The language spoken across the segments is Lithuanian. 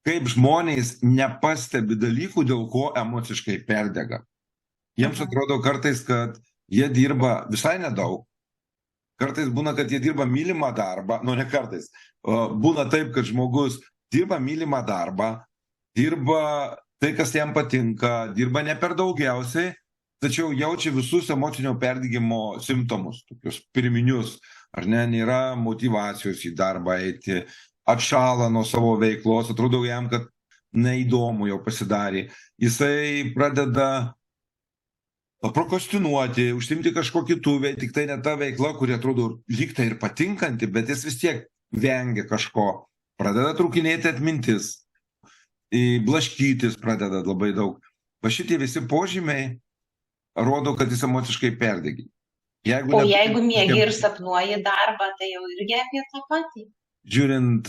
kaip žmonės nepastebi dalykų, dėl ko emociškai perdega. Jiems atrodo kartais, kad jie dirba visai nedaug. Kartais būna, kad jie dirba mylimą darbą, ne kartais. Būna taip, kad žmogus dirba mylimą darbą, dirba tai, kas jam patinka, dirba ne per daugiausiai, tačiau jaučia visus emocinio perdegimo simptomus, tokius pirminius, ar ne, nėra motyvacijos į darbą eiti, atšala nuo savo veiklos, atrodo jam, kad neįdomu jau pasidarė. Jisai pradeda prokrastinuoti, užsiimti kažko kitų, tik tai ne ta veikla, kuri atrodo lyg tai ir patinkanti, bet jis vis tiek vengia kažko, pradeda trūkinėti atmintis, blaškytis pradeda labai daug. Va šitie visi požymiai rodo, kad jis emociškai perdegi. Jeigu miegi ir sapnuoji darbą, tai jau irgi apie tą patį? Žiūrint,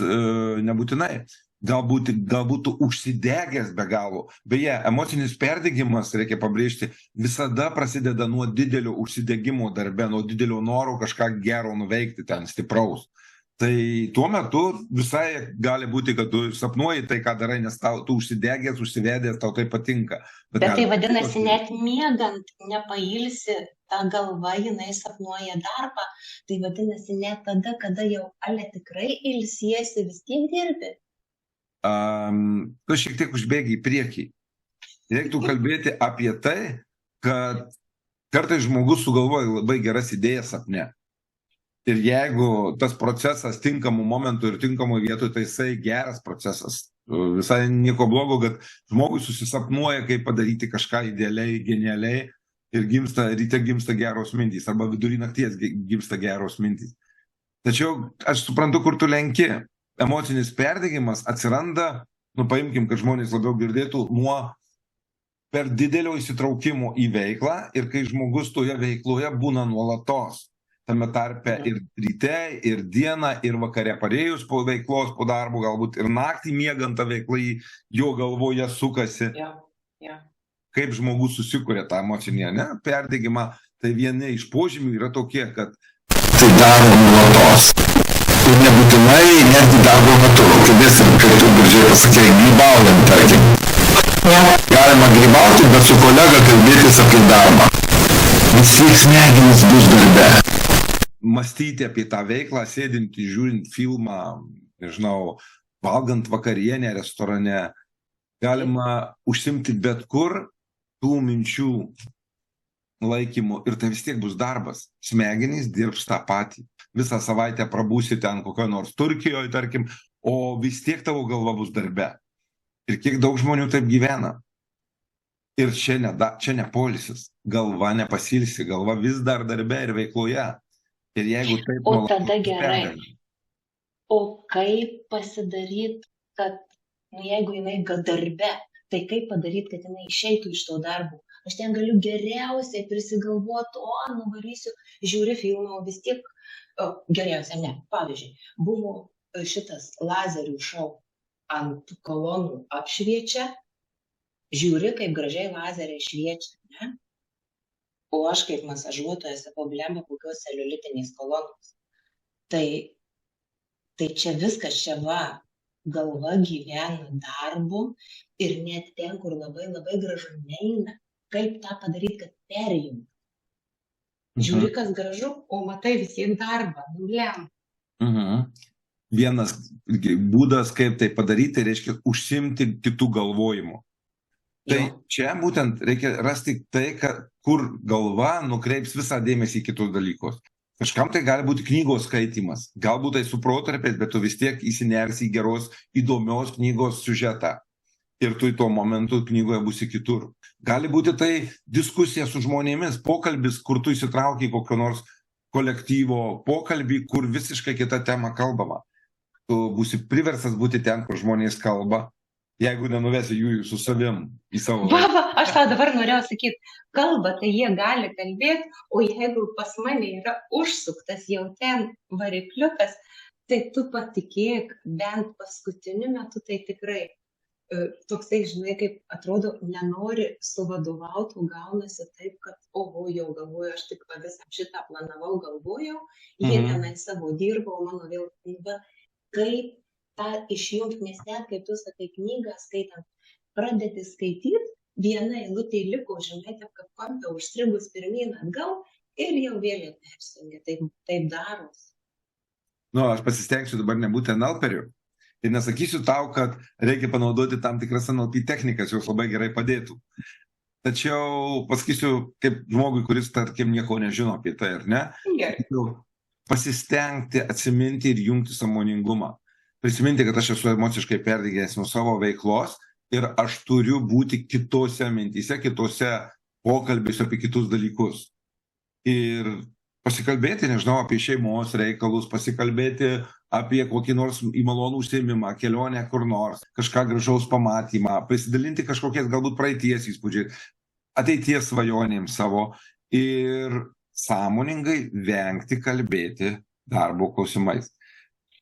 nebūtinai. Galbūt užsidegęs be galo. Beje, emocinis perdegimas, reikia pabrėžti, visada prasideda nuo didelio užsidegimo darbe, nuo didelio noro kažką gero nuveikti ten, stipraus. Tai tuo metu visai gali būti, kad tu sapnuoji tai, ką darai, nes tu užsidegęs, užsivedęs, tau tai patinka. Bet tai vadinasi, net miegant nepailsi, ta galva, jinai sapnuoja darbą, tai vadinasi, net tada, kada jau tikrai ilsiesi, vis tiek dirbi. Tu šiek tiek užbėgi į priekį. Reiktų kalbėti apie tai, kad kartais žmogus sugalvoja labai geras idėjas sapne. Ir jeigu tas procesas tinkamų momentų ir tinkamų vietų, tai jisai geras procesas. Visai nieko blogo, kad žmogus susisapnuoja, kaip padaryti kažką idealiai, genialiai ir ryte gimsta geros mintys, arba vidury nakties gimsta geros mintys. Tačiau aš suprantu, kur tu lenki. Emocinis perdegimas atsiranda, paimkim, kad žmonės labiau girdėtų, nuo per didelio įsitraukimo į veiklą ir kai žmogus toje veikloje būna nuolatos. Tame tarpe ir ryte, ir dieną, ir vakare parėjus po veiklos, po darbo, galbūt ir naktį miegant tą veiklą jo galvoje sukasi. Kaip žmogus susikuria tą emocinį perdegimą, tai vieni iš požymių yra tokie, kad tai daro nuolatos. Ir nebūtinai netgi darbo metu. Kalbėsim, kaip tu gražiai pasakei, grybaujant, tarkim. Galima grybauti, bet su kolega kalbėtis apie darbą. Vis tiek smegenys bus darbe. Mąstyti apie tą veiklą, sėdinti, žiūrint filmą, nežinau, valgant vakarienę restorane. Galima užsimti bet kur tų minčių laikymu ir tai vis tiek bus darbas. Smegenys dirbs tą patį. Visą savaitę prabūsi ten kokio nors Turkijoje, tarkim, o vis tiek tavo galva bus darbe. Ir kiek daug žmonių taip gyvena. Ir čia ne poilsis. Galva nepasilsi, galva vis dar darbe ir veikloje. Ir jeigu taip... O tada gerai. O kaip pasidaryti, kad, jeigu jinai darbe, tai kaip padaryti, kad jinai išeitų iš to darbo? Aš ten galiu geriausiai prisigalvoti, nuvarysiu, žiūri filmą, vis tiek geriausia, ne. Pavyzdžiui, buvo šitas lazerių šou ant kolonų apšviečia, žiūri, kaip gražiai lazeriai šviečia, ne? O aš kaip masažuotoja sakau, blemba, kokios celiulitinės kolonos. Tai čia viskas, čia galva gyvena darbu ir net ten, kur labai labai gražu neina. Kaip tą padaryti, kad perjungti? Žiūri, kas gražu, o matai vis tiek darbą, nuliam. Vienas būdas, kaip tai padaryti, reiškia užsimti kitų galvojimų. Tai čia būtent reikia rasti tai, kur galva nukreips visą dėmesį į kitus dalykus. Kažkam tai gali būti knygos skaitymas, galbūt tai su protarpiais, bet tu vis tiek įsinersi į geros, įdomios knygos siužetą. Ir tu į tuo momentu knygoje būsi kitur. Gali būti tai diskusija su žmonėmis, pokalbis, kur tu įsitrauki į kokio nors kolektyvo pokalbį, kur visiškai kita tema kalbama. Tu būsi priverstas būti ten, kur žmonės kalba, jeigu nenuvesi jų su savim į savo... Aš tau dabar norėjau sakyti, kalba, tai jie gali kalbėti, o jeigu pas mane yra užsuktas jau ten varikliukas, tai tu patikėk, bent paskutiniu metu tai tikrai toksai, žinai, kaip atrodo, nenori suvadovauti, gaunasi taip, kad, jau galvoju, aš tik visą šitą planavau, galvojau, jie tenai savo dirbo, o mano vėl, kaip tą išjungti, nes net kaip tu sakai knygą skaitant, pradedi skaityti, viena eilutė liko, žinai, taip kaip kampe užstrigus pirmyn atgal ir jau vėl persijungia. Taip daros. Nu, aš pasistengsiu dabar nebūti NLPeriu ir nesakysiu tau, kad reikia panaudoti tam tikras NLP technikas, jos labai gerai padėtų. Tačiau pasakysiu, kaip žmogui, kuris, tarkim, nieko nežino apie tai, ar ne? Gerai. Pasistengti, atsiminti ir jungti sąmoningumą. Prisiminti, kad aš esu emociškai perdegęs nuo savo veiklos ir aš turiu būti kitose mintyse, kitose pokalbėse apie kitus dalykus. Ir pasikalbėti, nežinau, apie šeimos reikalus, pasikalbėti apie kokį nors įmalonų užsiėmimą, kelionę kur nors, kažką gražaus pamatymą, prisidalinti kažkokiais galbūt praeities įspūdžiais, ateities svajonėms savo ir sąmoningai vengti kalbėti darbo klausimais.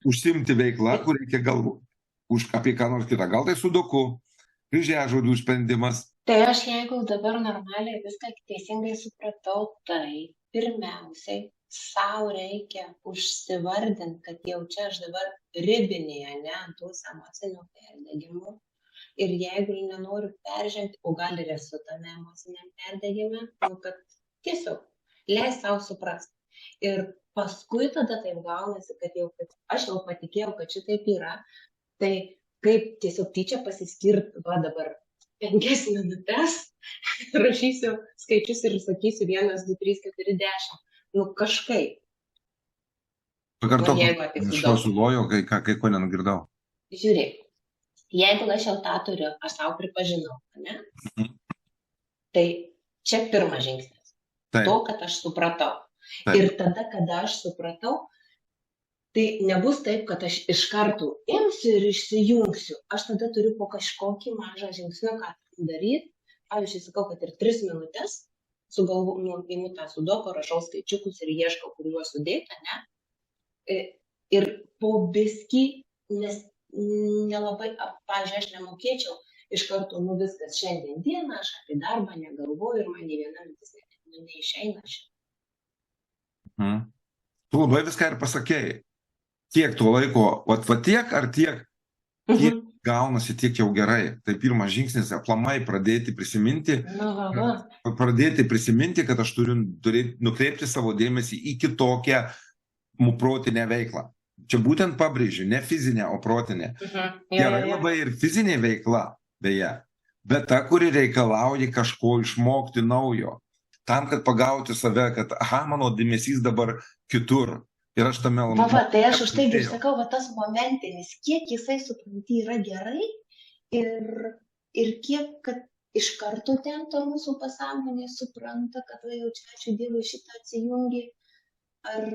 Užsimti veiklą, kur reikia galvoti apie ką nors kitą. Gal tai sudoku, kryžiažodžių sprendimas. Tai aš jeigu dabar normaliai viską teisingai supratau, tai pirmiausiai sau reikia užsivardinti, kad jau čia aš dabar ribinėje, ne, ant tų emocinių perdegimų. Ir jeigu nenoriu peržengti, o gal ir esu tame emociniam perdegime, kad tiesiog leis sau suprasti. Ir paskui tada taip gaunasi, kad aš jau patikėjau, kad šitaip yra, tai kaip tiesiog tyčia pasiskirti, va dabar 5 minutes, rašysiu skaičius ir sakysiu 1, 2, 3, 4, 10. Nu kažkaip. Pakartok, aš to suloju, kai ko nenugirdau. Žiūrėk, jeigu aš jau tą turiu, aš sau pripažinau, ne? Tai čia pirmas žingsnis. Taip. To, kad aš supratau. Taip. Ir tada, kada aš supratau, tai nebus taip, kad aš iš karto imsiu ir išsijungsiu. Aš tada turiu po kažkokį mažą žingsniuką daryti. Pavyzdžiui, sakau, kad ir 3 minutes imu tą sudoku, rašau skaičiukus ir ieškau, kur juos sudėti, ne? Ir po biskį, nes nelabai, pavyzdžiui, aš nemokėčiau iš karto, nu viskas šiandien dieną, aš apie darbą negalvoju ir man nei viena mintis neišeina šitą. Tu labai viską ir pasakėjai. Kiek to laiko, va tiek ar tiek gaunasi tiek jau gerai. Tai pirmas žingsnis aplamai pradėti prisiminti, kad aš turiu nukreipti savo dėmesį į kitokią protinę veiklą. Čia būtent pabrėžiu, ne fizinė, o protinė. Gerai labai ir fizinė veikla, beje, bet ta, kuri reikalauja kažko išmokti naujo. Tam, kad pagauti save, kad, mano dėmesys dabar kitur. Ir aš tame labai... Tai aš už tai ir sakau, tas momentinis, kiek jisai supranti yra gerai ir kiek, kad iš karto ten to mūsų pasąmonė supranta, kad jau čia, ačiū Dievui, šitą atsijungi, ar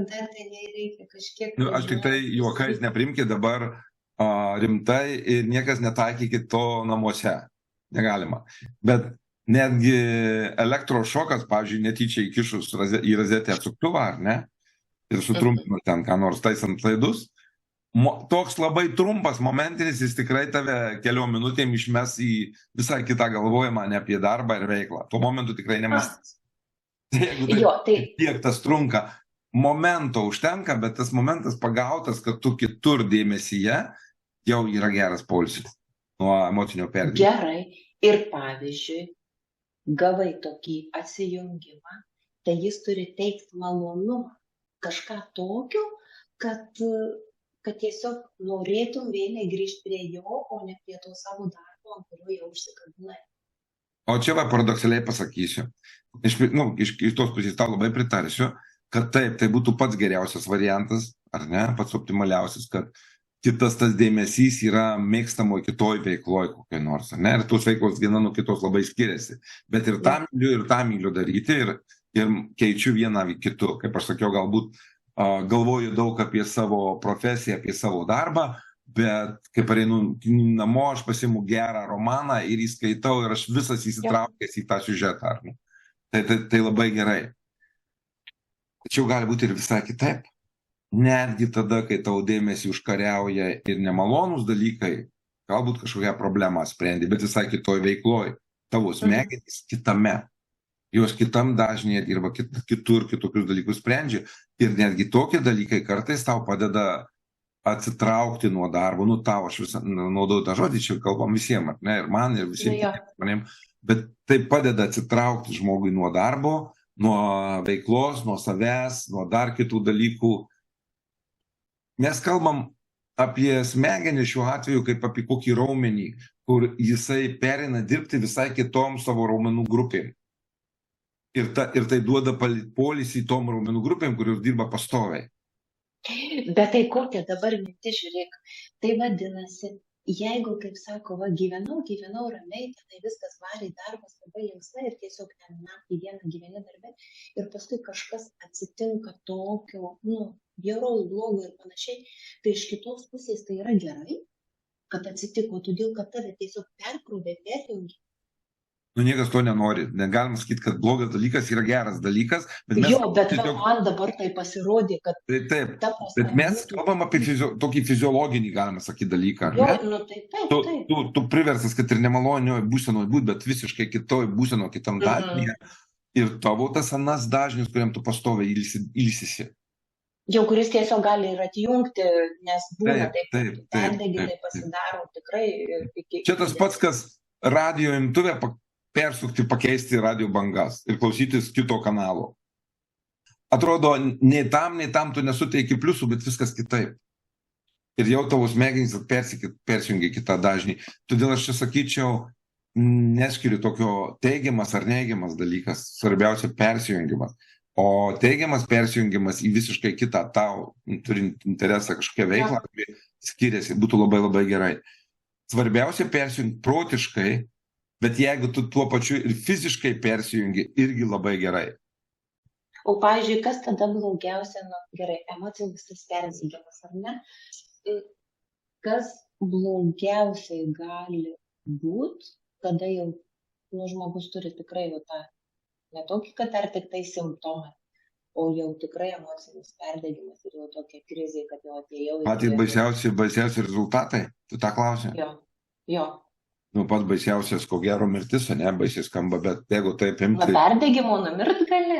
dar tai nereikia kažkiek... Aš tik tai juokais neprimkit dabar rimtai ir niekas netaikykit to namuose. Negalima. Bet netgi elektrošokas, pavyzdžiui, netyčia įkišus į rozetę atsuktuvą, ar ne? Ir sutrumpinus ten, ką nors taisant laidus. Toks labai trumpas momentinis, jis tikrai tave keliom minutėm išmes į visai kitą galvojimą, ne apie darbą ir veiklą. Tuo momentu tikrai nemastys. Tiek tas trunka. Momento užtenka, bet tas momentas pagautas, kad tu kitur dėmesyje, jau yra geras poilsis nuo emocinio perdegimo. Gerai. Ir pavyzdžiui, gavai tokį atsijungimą, tai jis turi teikti malonumą. Kažką tokio, kad tiesiog norėtum vėliau grįžti prie jo, o ne prie to savo darbo, ant kurio jau užsikabinai. O čia va paradoksaliai pasakysiu. Iš tos pusės tau labai pritarsiu, kad taip, tai būtų pats geriausias variantas, ar ne, pats optimaliausias, kad kitas tas dėmesys yra mėgstamo kitoj veikloj kokiai nors, ar ne, ir tos veiklos viena nuo kitos labai skiriasi. Bet ir tą myliu daryti ir keičiu vieną kitu. Kaip aš sakiau, galbūt galvoju daug apie savo profesiją, apie savo darbą, bet kai pareinu namo, aš pasiimu gerą romaną ir įskaitau ir aš visas įsitraukęs į tą siužetą. Tai labai gerai. Tačiau gali būti ir visai kitaip. Netgi tada, kai tau dėmesį užkariauja ir nemalonūs dalykai, galbūt kažkokią problemą sprendi, bet visai kitoj veikloj. Tavo smegenys kitame. Jos kitam dažnėje dirba kitur, kitokius dalykus sprendžia. Ir netgi tokie dalykai kartais tau padeda atsitraukti nuo darbo, nu tau, aš visą naudoju tą žodį, čia kalbam visiems, ne, ir man, ir visiems kitiems žmonėms, bet tai padeda atsitraukti žmogui nuo darbo, nuo veiklos, nuo savęs, nuo dar kitų dalykų. Mes kalbam apie smegenį šiuo atveju kaip apie kokį raumenį, kur jisai perina dirbti visai kitom savo raumenų grupėm. Ir tai duoda polisį tom raumenų grupėm, kurios dirba pastoviai. Bet tai kokia dabar mintis, žiūrėk, tai vadinasi, jeigu, kaip sako, va, gyvenau ramiai, tai viskas varė, darbas labai linksmai ir tiesiog ten naktį dieną gyveni darbe ir paskui kažkas atsitinka tokio, bjauraus, blogo ir panašiai, tai iš kitos pusės tai yra gerai, kad atsitiko, todėl kad tave tiesiog perkrovė, perjungė. Niekas to nenori. Negalim sakyti, kad blogas dalykas yra geras dalykas. Bet man dabar tai pasirodė, kad... Taip, bet mes kalbam apie tokį fiziologinį, galima sakyti, dalyką. Taip. Tu priversas, kad ir nemalonioje būsenoje būt, bet visiškai kitoj būsenoje, kitam dažnyje. Ir tavo tas anas dažnis, kuriam tu pastoviai ilsisi. Jau kuris tiesiog gali ir atjungti, nes būna taip perdegimai pasidaro tikrai. Čia tas pats, kas radijo imtuvė persukti, pakeisti radio bangas ir klausytis kito kanalo. Atrodo, nei tam tu nesuteiki pliusų, bet viskas kitaip. Ir jau tavo smegenys persijungia kitą dažnį. Todėl aš čia sakyčiau, neskiriu tokio teigiamas ar neigiamas dalykas, svarbiausia persijungimas. O teigiamas persijungimas į visiškai kitą tau, turint interesą kažkokią veiklą, kuri skiriasi, būtų labai labai gerai. Svarbiausia persijungti protiškai, bet jeigu tu tuo pačiu ir fiziškai persijungi, irgi labai gerai. O, pavyzdžiui, kas tada blogiausia, gerai, emocinis tas persijungimas, ar ne? Kas blogiausiai gali būti, kada jau žmogus turi tikrai tą, ne tokį, kad ar tik tai simptomai, o jau tikrai emocinis perdegimas ir jau tokia krizė, kad jau atėjau. Patys baisiausi rezultatai? Tu tą klausi? Jo. Pats baisiausias, ko gero, mirtis, ne, baisiai skamba, bet jeigu taip imti... Perdegimo numirt gali?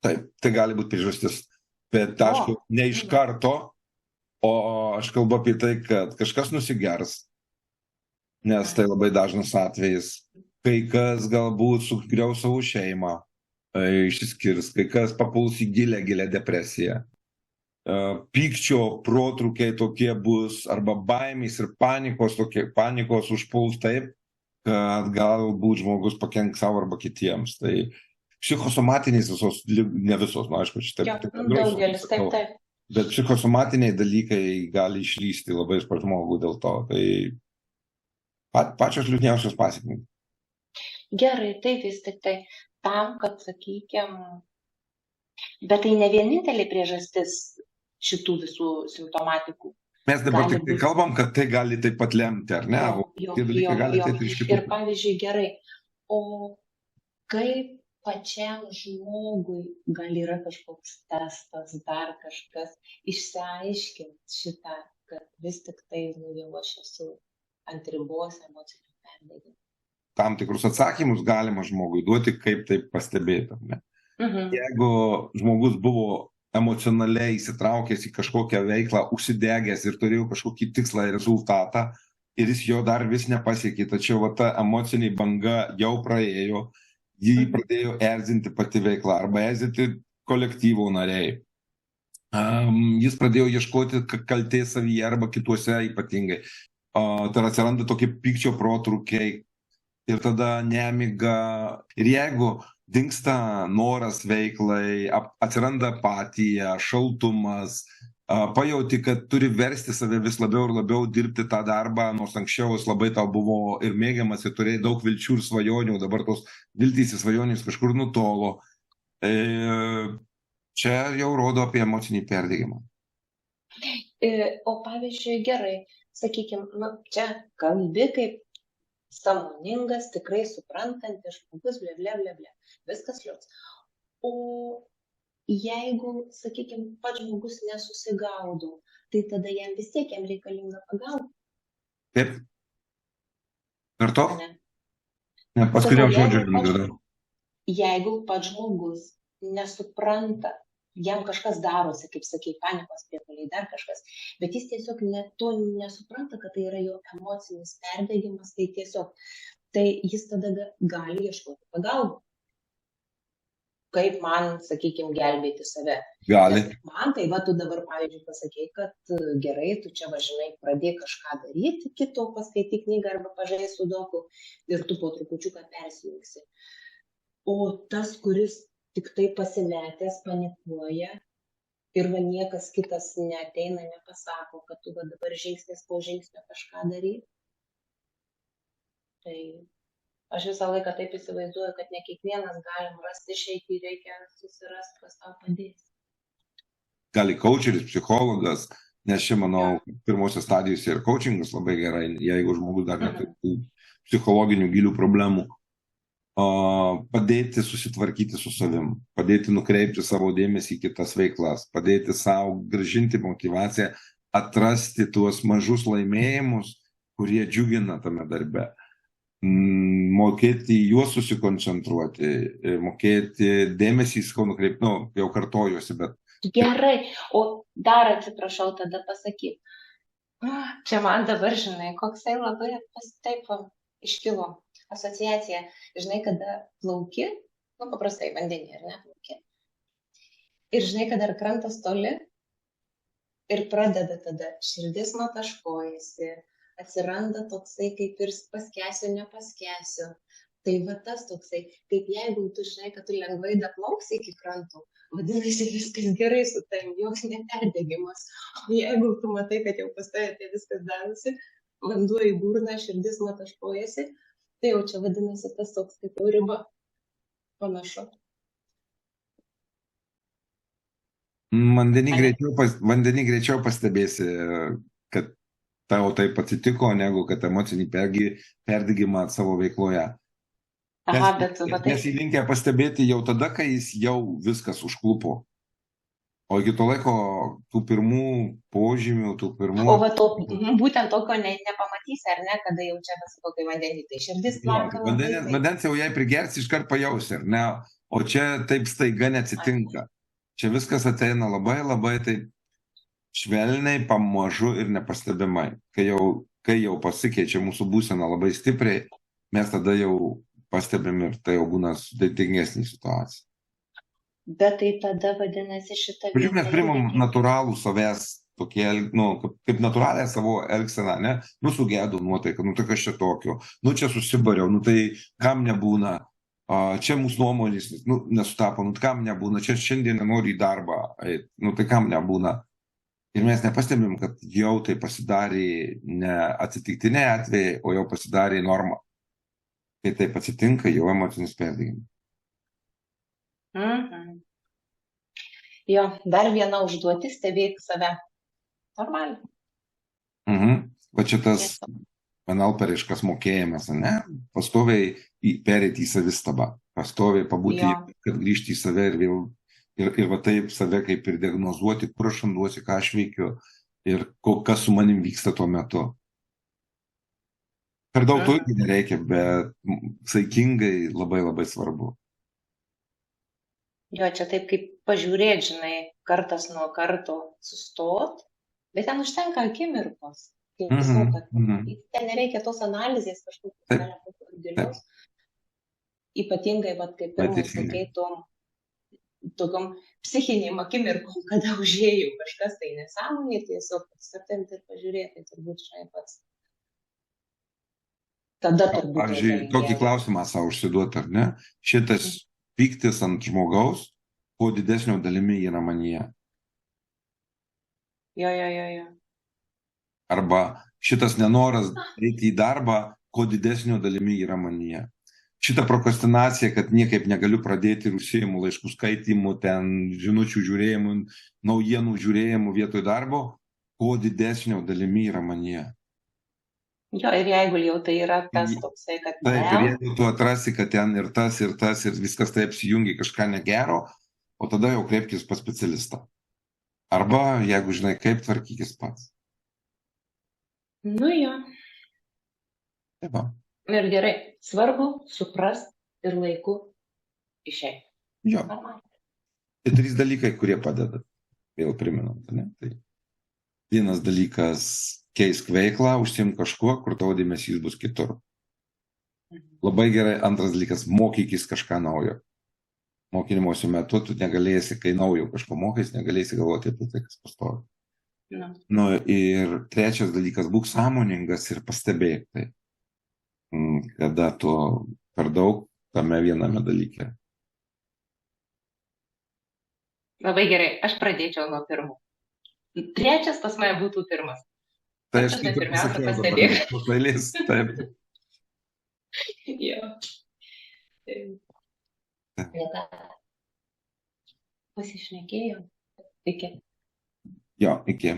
Taip, tai gali būti priežastis. Bet, aišku, ne iš karto, o aš kalbu apie tai, kad kažkas nusigers, nes tai labai dažnas atvejis. Kai kas galbūt sugriaus savo šeimą, išsiskirs, kai kas papuls į gilę depresiją. Pykčio protrukiai tokie bus, arba baimės ir panikos užpuls taip, kad galbūt žmogus pakenks savo arba kitiems. Tai psichosomatiniais ne visos, aišku, daugelis, taip. Bet psichosomatiniai dalykai gali išlysti labai pas žmogų dėl to. Tai pačios liūdniausios pasekmės. Gerai, tai vis tik tai tam, kad sakykime, bet tai ne vienintelė priežastis šitų visų simptomatikų. Mes dabar tik tai kalbam, kad tai gali taip pat lemti, ar ne? Ir pavyzdžiui, gerai, o kaip pačiam žmogui gal yra kažkoks testas, dar kažkas, išsiaiškinti šitą, kad vis tik tai jau aš esu ant ribos emocinio perdegimo. Tam tikrus atsakymus galima žmogui duoti, kaip tai pastebėti, ne? Jeigu žmogus buvo emocionaliai įsitraukęs į kažkokią veiklą, užsidegęs ir turėjo kažkokį tikslą ir rezultatą ir jis jo dar vis nepasiekė, tačiau ta emocinė banga jau praėjo, jį pradėjo erzinti pati veikla arba erzinti kolektyvo nariai. Jis pradėjo ieškoti kaltės savyje arba kituose ypatingai. Tai atsiranda tokie pykčio protrukiai ir tada nemiga. Ir jeigu dingsta noras veiklai, atsiranda apatija, šaltumas, pajauti, kad turi versti save vis labiau ir labiau dirbti tą darbą, nors anksčiau jis labai tau buvo ir mėgiamas ir turėjai daug vilčių ir svajonių, dabar tos viltys ir svajonės kažkur nutolo. Čia jau rodo apie emocinį perdegimą. O pavyzdžiui, gerai, sakykime, čia kalbi kaip sąmoningas, tikrai suprantantis žmogus, ble. Viskas liuks. O jeigu, sakykime, pats žmogus nesusigaudo, tai tada jam vis tiek jam reikalinga pagalba. Taip. Ir to? Ne, paskutiniam žodžiu negirdau. Jeigu pats žmogus nesupranta, jam kažkas darosi, kaip sakai, panikos priepuoliai, dar kažkas, bet jis tiesiog to nesupranta, kad tai yra jo emocinis perdegimas, tai tiesiog, tai jis tada gali ieškoti pagalbą. Kaip man, sakykime, gelbėti save. Gali. Nes man tai, va, tu dabar, pavyzdžiui, pasakei, kad gerai, tu čia važinai, pradėk kažką daryti, kito paskaityk knygą arba pažaisk sudoku ir tu po trupučiuką persijungsi. O tas, kuris tik tai pasimetęs, panikuoja ir va niekas kitas neateina, nepasako, kad tu va dabar žingsnis po žingsnio kažką daryk. Tai aš visą laiką taip įsivaizduoju, kad ne kiekvienas galim rasti išeitį, reikia susirasti, kas tau padės. Gali coacheris, psichologas, nes čia, manau, pirmosios stadijose ir coachingas labai gerai, jeigu žmogus dar neturi psichologinių gilių problemų. Padėti susitvarkyti su savim, padėti nukreipti savo dėmesį į kitas veiklas, padėti savo grąžinti motyvaciją, atrasti tuos mažus laimėjimus, kurie džiugina tame darbe. Mokėti juos susikoncentruoti, mokėti dėmesį į savo nukreipti, jau kartojuosi, bet... Gerai, o dar atsiprašau tada pasakyti. Čia man dabar, žinai, koksai labai taip iškilo asociacija. Žinai, kada plauki, paprastai vandenį, ar ne, plauki. Ir žinai, kada ar krantas toli ir pradeda tada širdis mataškojasi, atsiranda toksai kaip ir paskesiu, nepaskesiu. Tai va tas toksai, kaip jeigu tu žinai, kad tu lengvai daplauksi iki krantų, vadinasi viskas gerai su tavim, joks neperdegimas. O jeigu tu matai, kad jau pas tavai tai viskas darosi, vanduo į burną, širdis mataškojasi, tai jau čia vadinasi tas toks kaip jau riba panašu. Vandenį greičiau pastebėsi, kad tau taip atsitiko, negu kad emocinį perdegimą savo veikloje. Aha, bet Mes jį linkę pastebėti jau tada, kai jis jau viskas užklupo. O iki to laiko tų pirmų požymių, O va to, būtent tokio nepamatysi, ar ne, kada jau čia pasako, kai vandenį, tai širdis plaka. Vandens jau jai prigersi, iškart pajausi, ar ne? O čia taip staiga neatsitinka. Čia viskas ateina labai taip švelniai, pamažu ir nepastebimai. Kai jau pasikeičia mūsų būsena labai stipriai, mes tada jau pastebim ir tai jau būna sudėtingesnė situacija. Bet tai tada vadinasi šitą vietą. Mes primam natūralų savęs, tokie, kaip natūralią savo elgseną, ne? Sugėdų nuotaiką, tai kas čia tokio, čia susibariau, tai kam nebūna. Čia mūsų nuomonės nesutapo, kam nebūna, čia šiandien nenori į darbą, tai kam nebūna. Ir mes nepastebim, kad jau tai pasidarė ne atsitiktiniai atvejai, o jau pasidarė norma. Kai taip atsitinka, jau emocinis perdegimas. Jo, dar viena užduotis, stebėk save. Normaliai. Va čia tas analperiškas mokėjimas, ne? Pastoviai perėti į savistabą, pastoviai pabūti, kad grįžti į save ir vėl, ir va taip save kaip ir diagnozuoti, kur aš randuosi, ką aš veikiu ir kas su manim vyksta tuo metu. Per daug to irgi nereikia, bet saikingai labai svarbu. Jo, čia taip kaip pažiūrėti, žinai, kartas nuo karto sustot, bet ten užtenka akimirkos. Ten nereikia tos analizės kažkokios ypatingai, kaip pirmas sakei, tokiom psichiniam akimirkom, kada užėjau kažkas tai nesąmonė, tiesiog pasirtinti ir pažiūrėti, turbūt žinai pats. Tada turbūt. Pavyzdžiui, tokį klausimą savo užsiduoti, ar ne? Šitas pyktis ant žmogaus, kuo didesnio dalimi yra manyje. Jo. Arba šitas nenoras eiti į darbą, kuo didesnio dalimi yra manyje. Šitą prokrastinaciją, kad niekaip negaliu pradėti užsiėmų laiškų skaitimų, ten žinučių žiūrėjimų, naujienų žiūrėjimų vietoj darbo, kuo didesnio dalimi yra manyje. Jo, ir jeigu jau tai yra tas toksai, kad... Taip, ir jeigu tu atrasi, kad ten ir tas, ir viskas taip apsijungi kažką negero, o tada jau kreipkis pas specialistą. Arba, jeigu žinai, kaip tvarkykis pats. Jo. Taip. Ir gerai, svarbu suprast ir laiku išeiti. Jo. Tai 3 dalykai, kurie padeda. Vėl priminant, ne? Tai vienas dalykas - keisk veiklą, užsiimk kažkuo, kur tavo dėmesys bus kitur. Labai gerai. Antras dalykas - mokykis kažką naujo. Mokymosi metu tu negalėsi, kai naujo kažko mokys, negalėsi galvoti apie tai, kas pastovi. Nu, ir trečias dalykas - būk sąmoningas ir pastebėk tai, kada tu per daug tame viename dalyke. Labai gerai, aš pradėčiau nuo pirmo. Trečias pas mane būtų pirmas. Tai aš kaip ir pasakiau dabar, tos eilės, taip. Jo. Pasišnekėjom. Iki. Jo, iki.